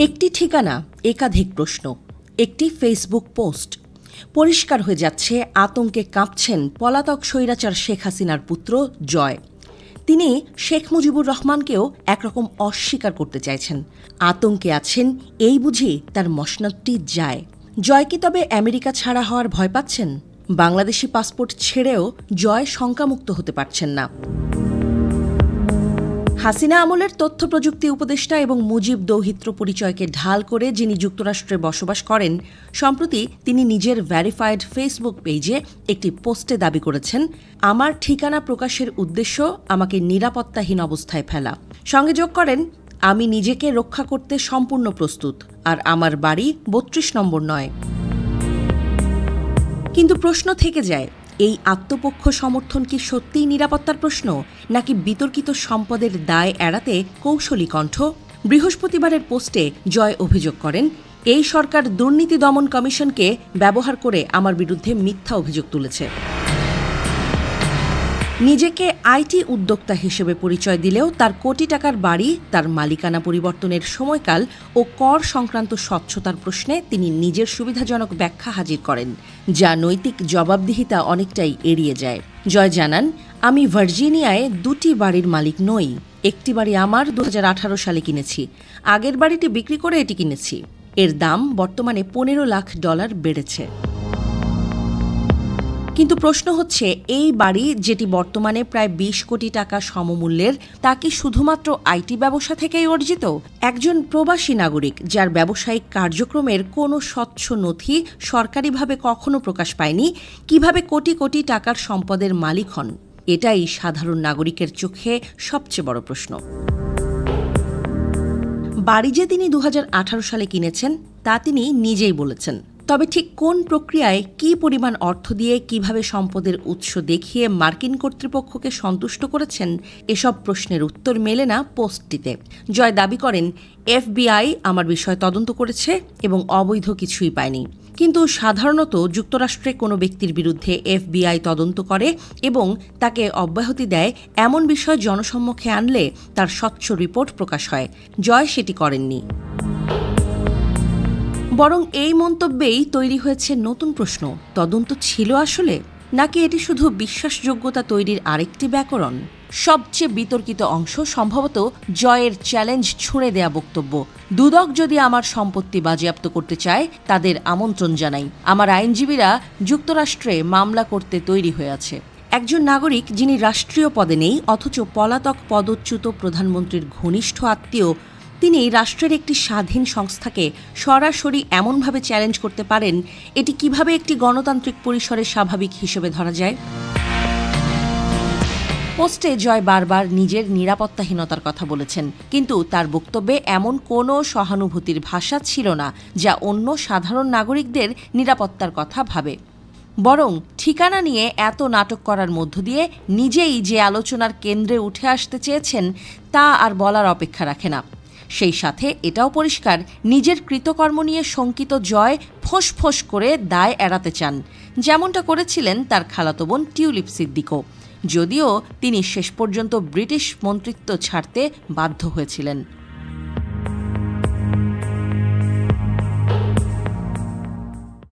একটি ঠিকানা, একাধিক প্রশ্ন, একটি ফেসবুক পোস্ট। পরিষ্কার হয়ে যাচ্ছে আতঙ্কে কাঁপছেন পলাতক স্বৈরাচার শেখ হাসিনার পুত্র জয়। তিনি শেখ মুজিবুর রহমানকেও একরকম অস্বীকার করতে চাইছেন। আতঙ্কে আছেন এই বুঝি তার মসনদটি যায়। জয় কি তবে আমেরিকা ছাড়া হওয়ার ভয় পাচ্ছেন? বাংলাদেশি পাসপোর্ট ছেড়েও জয় শঙ্কামুক্ত হতে পারছেন না। হাসিনা আমলের তথ্য প্রযুক্তি উপদেষ্টা এবং মুজিব দৌহিত্র পরিচয়কে ঢাল করে যিনি যুক্তরাষ্ট্রে বসবাস করেন, সম্প্রতি তিনি নিজের ভেরিফাইড ফেসবুক পেজে একটি পোস্টে দাবি করেছেন, আমার ঠিকানা প্রকাশের উদ্দেশ্য আমাকে নিরাপত্তাহীন অবস্থায় ফেলা। সঙ্গে যোগ করেন, আমি নিজেকে রক্ষা করতে সম্পূর্ণ প্রস্তুত, আর আমার বাড়ি ৩২ নম্বর নয়। কিন্তু প্রশ্ন থেকে যায়, এই আত্মপক্ষ সমর্থন কি সত্যিই নিরাপত্তার প্রশ্ন, নাকি বিতর্কিত সম্পদের দায় এড়াতে কৌশলী কণ্ঠ? বৃহস্পতিবারের পোস্টে জয় অভিযোগ করেন, এই সরকার দুর্নীতি দমন কমিশনকে ব্যবহার করে আমার বিরুদ্ধে মিথ্যা অভিযোগ তুলেছে। নিজেকে আইটি উদ্যোক্তা হিসেবে পরিচয় দিলেও তার কোটি টাকার বাড়ি, তার মালিকানা পরিবর্তনের সময়কাল ও কর সংক্রান্ত স্বচ্ছতার প্রশ্নে তিনি নিজের সুবিধাজনক ব্যাখ্যা হাজির করেন, যা নৈতিক জবাবদিহিতা অনেকটাই এড়িয়ে যায়। জয় জানান, আমি ভার্জিনিয়ায় 2টি বাড়ির মালিক নই। একটি বাড়ি আমার 2018 সালে কিনেছি। আগের বাড়িটি বিক্রি করে এটি কিনেছি। এর দাম বর্তমানে $15 লাখ বেড়েছে। কিন্তু প্রশ্ন হচ্ছে, এই বাড়ি যেটি বর্তমানে প্রায় 20 কোটি টাকা সমমূল্যের, তা কি শুধুমাত্র আইটি ব্যবসা থেকেই অর্জিত? একজন প্রবাসী নাগরিক যার ব্যবসায়িক কার্যক্রমের কোনো স্বচ্ছ নথি সরকারিভাবে কখনো প্রকাশ পায়নি, কিভাবে কোটি কোটি টাকার সম্পদের মালিক হন? এটাই সাধারণ নাগরিকের চোখে সবচেয়ে বড় প্রশ্ন। বাড়ি যে তিনি 2018 সালে কিনেছেন তা তিনি নিজেই বলেছেন। তবে ঠিক কোন প্রক্রিয়ায়, কী পরিমাণ অর্থ দিয়ে, কিভাবে সম্পদের উৎস দেখিয়ে মার্কিন কর্তৃপক্ষকে সন্তুষ্ট করেছেন, এসব প্রশ্নের উত্তর মেলে না পোস্টটিতে। জয় দাবি করেন, FBI আমার বিষয় তদন্ত করেছে এবং অবৈধ কিছুই পায়নি। কিন্তু সাধারণত যুক্তরাষ্ট্রে কোনো ব্যক্তির বিরুদ্ধে FBI তদন্ত করে এবং তাকে অব্যাহতি দেয় এমন বিষয় জনসম্মুখে আনলে তার স্বচ্ছ রিপোর্ট প্রকাশ হয়। জয় সেটি করেননি। বরং এই মন্তব্যেই তৈরি হয়েছে নতুন প্রশ্ন, তদন্ত ছিল আসলে, নাকি এটি শুধু বিশ্বাসযোগ্যতা তৈরির আরেকটি ব্যাকরণ? সবচেয়ে বিতর্কিত অংশ সম্ভবত জয়ের চ্যালেঞ্জ ছুঁড়ে দেয়া বক্তব্য, দুদক যদি আমার সম্পত্তি বাজেয়াপ্ত করতে চায় তাদের আমন্ত্রণ জানাই, আমার আইনজীবীরা যুক্তরাষ্ট্রে মামলা করতে তৈরি হয়ে আছে। একজন নাগরিক যিনি রাষ্ট্রীয় পদে নেই অথচ পলাতক পদচ্যুত প্রধানমন্ত্রীর ঘনিষ্ঠ আত্মীয়, তিনি রাষ্ট্রের একটি স্বাধীন সংস্থাকে সরাসরি এমনভাবে চ্যালেঞ্জ করতে পারেন, এটি কিভাবে একটি গণতান্ত্রিক পরিসরে স্বাভাবিক হিসেবে ধরা যায়? পোস্টে জয় বারবার নিজের নিরাপত্তাহীনতার কথা বলেছেন, কিন্তু তার বক্তব্যে এমন কোনো সহানুভূতির ভাষা ছিল না যা অন্য সাধারণ নাগরিকদের নিরাপত্তার কথা ভাবে। বরং ঠিকানা নিয়ে এত নাটক করার মধ্য দিয়ে নিজেই যে আলোচনার কেন্দ্রে উঠে আসতে চেয়েছেন তা আর বলার অপেক্ষা রাখে না। সেই সাথে এটাও পরিষ্কার, নিজের কৃতকর্ম নিয়ে শঙ্কিত জয় ফোঁস করে দায় এড়াতে চান, যেমনটা করেছিলেন তার খালাতো বোন টিউলিপ সিদ্দিকও, যদিও তিনি শেষ পর্যন্ত ব্রিটিশ মন্ত্রিত্ব ছাড়তে বাধ্য হয়েছিলেন।